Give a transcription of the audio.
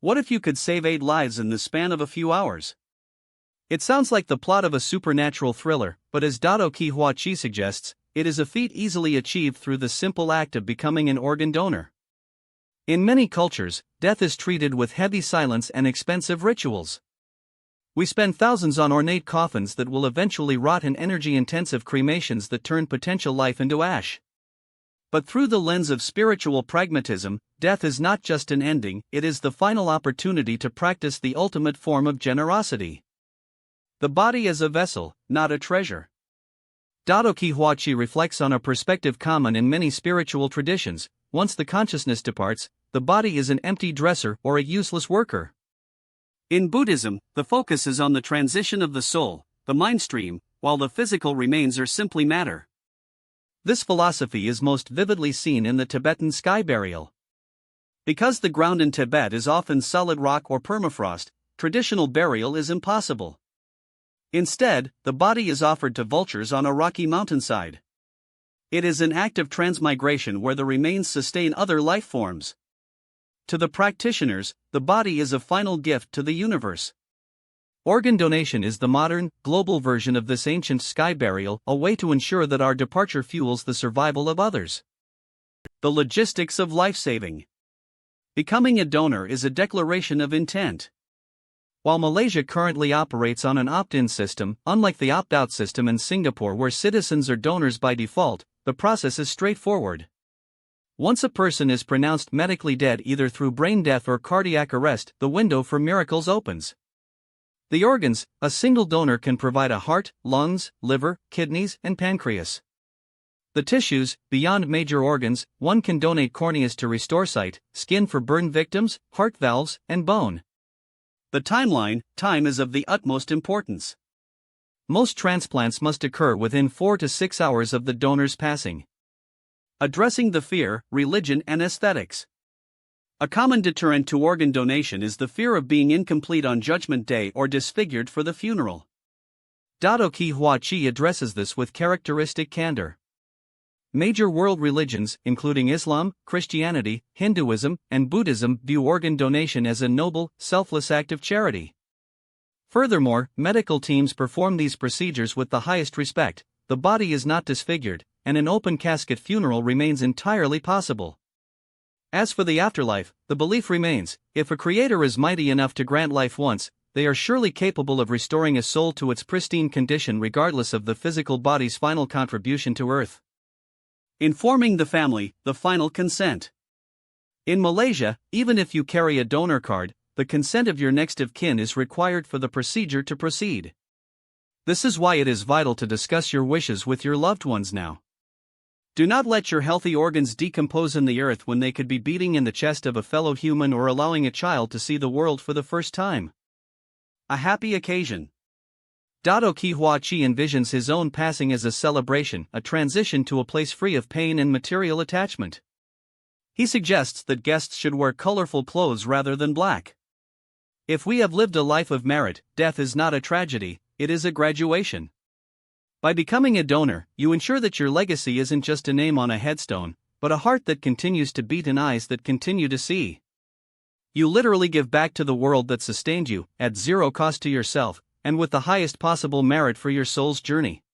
What if you could save 8 lives in the span of a few hours? It sounds like the plot of a supernatural thriller, but as Dado Ki-hwa-chi suggests, it is a feat easily achieved through the simple act of becoming an organ donor. In many cultures, death is treated with heavy silence and expensive rituals. We spend thousands on ornate coffins that will eventually rot in energy-intensive cremations that turn potential life into ash. But through the lens of spiritual pragmatism, death is not just an ending, it is the final opportunity to practice the ultimate form of generosity. The body as a vessel, not a treasure. Dado Ki-hwa-chi reflects on a perspective common in many spiritual traditions: once the consciousness departs, the body is an empty dresser or a useless worker. In Buddhism, the focus is on the transition of the soul, the mind stream, while the physical remains are simply matter. This philosophy is most vividly seen in the Tibetan sky burial. Because the ground in Tibet is often solid rock or permafrost, traditional burial is impossible. Instead, the body is offered to vultures on a rocky mountainside. It is an act of transmigration where the remains sustain other life forms. To the practitioners, the body is a final gift to the universe. Organ donation is the modern, global version of this ancient sky burial, a way to ensure that our departure fuels the survival of others. The logistics of life-saving. Becoming a donor is a declaration of intent. While Malaysia currently operates on an opt-in system, unlike the opt-out system in Singapore where citizens are donors by default, the process is straightforward. Once a person is pronounced medically dead either through brain death or cardiac arrest, the window for miracles opens. The organs: a single donor can provide a heart, lungs, liver, kidneys, and pancreas. The tissues: beyond major organs, one can donate corneas to restore sight, skin for burn victims, heart valves, and bone. The timeline: time is of the utmost importance. Most transplants must occur within 4 to 6 hours of the donor's passing. Addressing the fear, religion, and aesthetics. A common deterrent to organ donation is the fear of being incomplete on Judgment Day or disfigured for the funeral. Dado Ki-hwa-chi addresses this with characteristic candor. Major world religions, including Islam, Christianity, Hinduism, and Buddhism, view organ donation as a noble, selfless act of charity. Furthermore, medical teams perform these procedures with the highest respect. The body is not disfigured, and an open casket funeral remains entirely possible. As for the afterlife, the belief remains: if a creator is mighty enough to grant life once, they are surely capable of restoring a soul to its pristine condition regardless of the physical body's final contribution to earth. Informing the family, the final consent. In Malaysia, even if you carry a donor card, the consent of your next of kin is required for the procedure to proceed. This is why it is vital to discuss your wishes with your loved ones now. Do not let your healthy organs decompose in the earth when they could be beating in the chest of a fellow human or allowing a child to see the world for the first time. A happy occasion. Dado Ki-hwa-chi envisions his own passing as a celebration, a transition to a place free of pain and material attachment. He suggests that guests should wear colorful clothes rather than black. If we have lived a life of merit, death is not a tragedy, it is a graduation. By becoming a donor, you ensure that your legacy isn't just a name on a headstone, but a heart that continues to beat and eyes that continue to see. You literally give back to the world that sustained you, at zero cost to yourself, and with the highest possible merit for your soul's journey.